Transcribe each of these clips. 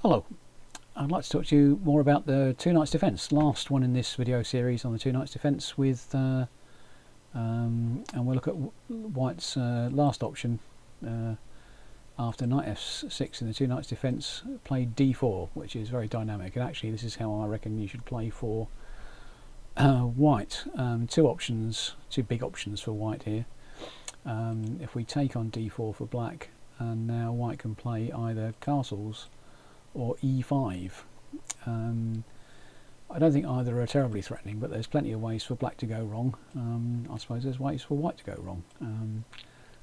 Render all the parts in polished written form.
Hello, I'd like to talk to you more about the two knights defence, last one in this video series on the two knights defence with and we'll look at white's last option after knight f6 in the two knights defence, played d4, which is very dynamic, and actually this is how I reckon you should play for white. Two big options for white here. If we take on d4 for black, and now white can play either castles or e5. I don't think either are terribly threatening, but there's plenty of ways for black to go wrong. I suppose there's ways for white to go wrong.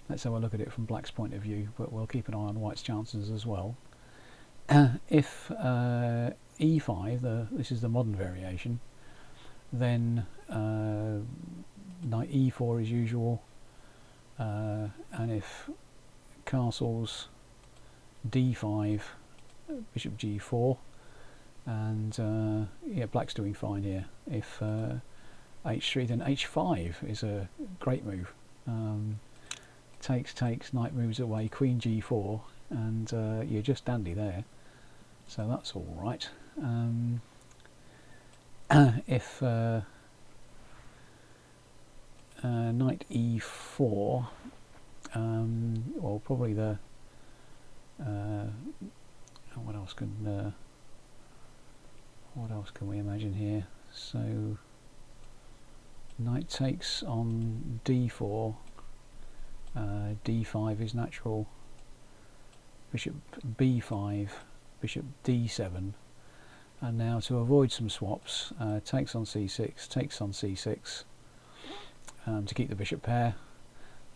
Let's have a look at it from black's point of view, but we'll keep an eye on white's chances as well. If e5, this is the modern variation, then knight e4 as usual, and if castles d5, bishop g4, and yeah, black's doing fine here. If h3, then h5 is a great move. Takes, knight moves away, queen g4, and you're just dandy there, so that's all right. If knight e4, well, probably the what else can we imagine here? So knight takes on d4, d5 is natural, bishop b5, bishop d7, and now to avoid some swaps, takes on c6, takes on c6 to keep the bishop pair,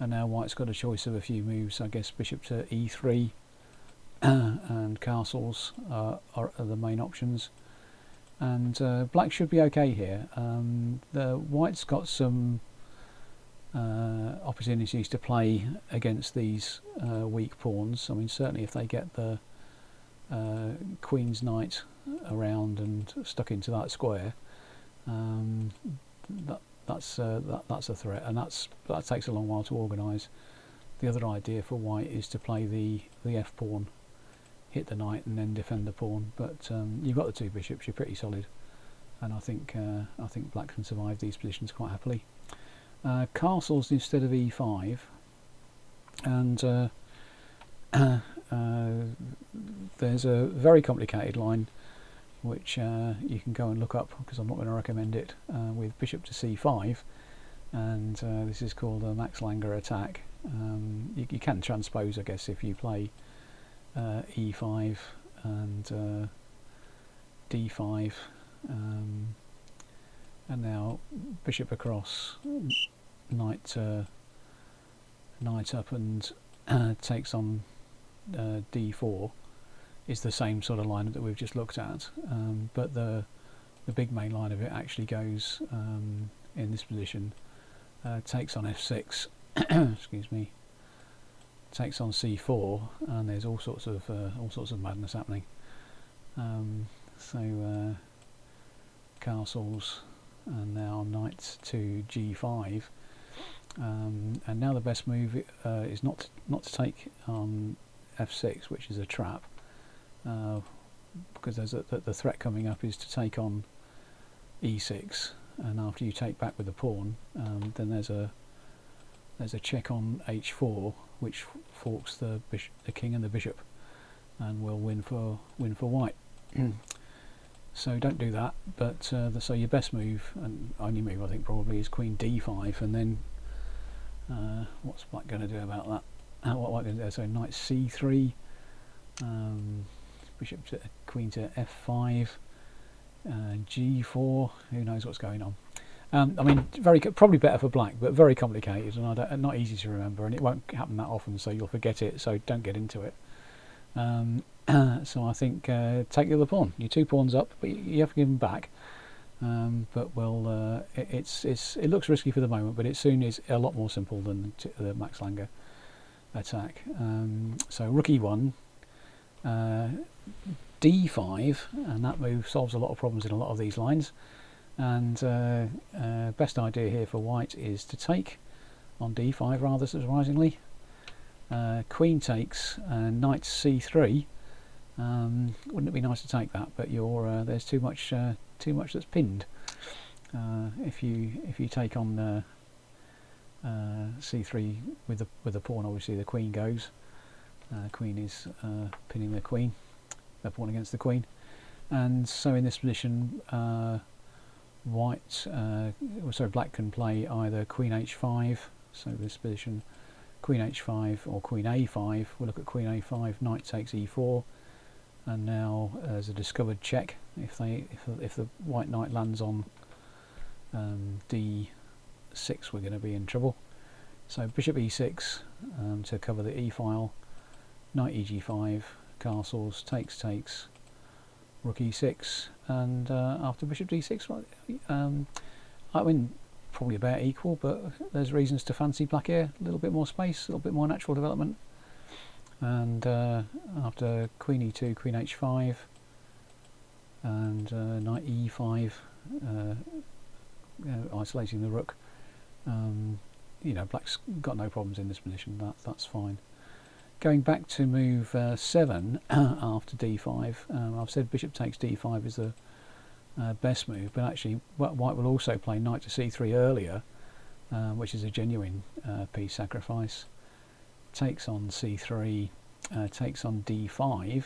and now white's got a choice of a few moves. I guess bishop to e3 and castles are the main options, and black should be okay here. The white's got some opportunities to play against these weak pawns. I mean, certainly if they get the queen's knight around and stuck into that square, that's a threat, and that takes a long while to organise. The other idea for white is to play the f pawn, hit the knight, and then defend the pawn. But you've got the two bishops; you're pretty solid, and I think black can survive these positions quite happily. Castles instead of e5, and there's a very complicated line which you can go and look up, because I'm not going to recommend it, with bishop to c5, and this is called a Max Langer attack. You can transpose, I guess, if you play e5 and d5, and now bishop across, knight up, and takes on d4 is the same sort of line that we've just looked at, but the big main line of it actually goes in this position, takes on f6 excuse me, takes on c4, and there's all sorts of madness happening. So castles, and now knight to g5, and now the best move is not to take on f6, which is a trap, because there's the threat coming up is to take on e6, and after you take back with the pawn, then there's a check on h4, which forks the king and the bishop, and will win for white. So don't do that. But so your best move, and only move I think probably, is queen d5, and then what's black going to do about that? What white going to do? So knight c3, bishop to queen to f5, g4. Who knows what's going on? I mean, probably better for black, but very complicated, and not easy to remember, and it won't happen that often, so you'll forget it. So don't get into it. So I think take the other pawn. You're two pawns up, but you have to give them back. But it looks risky for the moment, but it soon is a lot more simple than the Max Langer attack. So rook e1, d5, and that move solves a lot of problems in a lot of these lines. And best idea here for white is to take on d5 rather surprisingly. Queen takes, knight c3, Wouldn't it be nice to take that? But you're there's too much that's pinned. If you take on c3 with the pawn, obviously the queen goes. Queen is pinning the queen, the pawn against the queen, and so in this position, black can play either queen h5. So this position, queen h5 or queen a5. We'll look at queen a5. Knight takes e4, and now there's a discovered check. If the white knight lands on d6, we're going to be in trouble. So bishop e6 to cover the e file. Knight eg5, castles, takes, rook e6, and after bishop d6, I mean, probably about equal, but there's reasons to fancy black here. A little bit more space, a little bit more natural development. And after queen e2, queen h5, and knight e5, isolating the rook. Black's got no problems in this position. That's fine. Going back to move 7 after d5, I've said bishop takes d5 is the best move, but actually white will also play knight to c3 earlier, which is a genuine piece sacrifice. Takes on c3, takes on d5,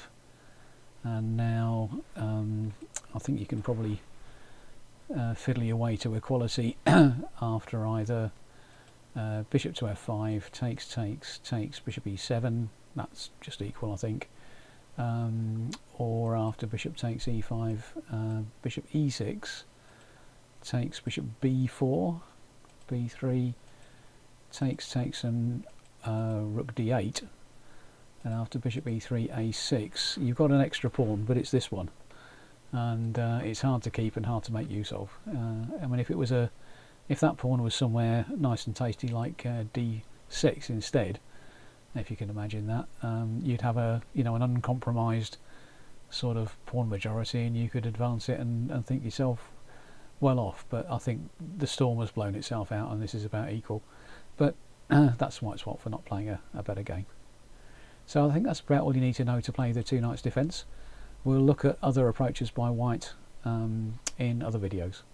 and now I think you can probably fiddle your way to equality after either bishop to f5, takes, bishop e7, that's just equal I think, or after bishop takes e5, bishop e6, takes bishop b4, b3, takes, and rook d8, and after bishop e3, a6, you've got an extra pawn, but it's this one, and it's hard to keep and hard to make use of. I mean, if that pawn was somewhere nice and tasty like d6 instead, if you can imagine that, you'd have an uncompromised sort of pawn majority, and you could advance it and think yourself well off. But I think the storm has blown itself out, and this is about equal. But that's White's fault for not playing a better game. So I think that's about all you need to know to play the two knights defence. We'll look at other approaches by White in other videos.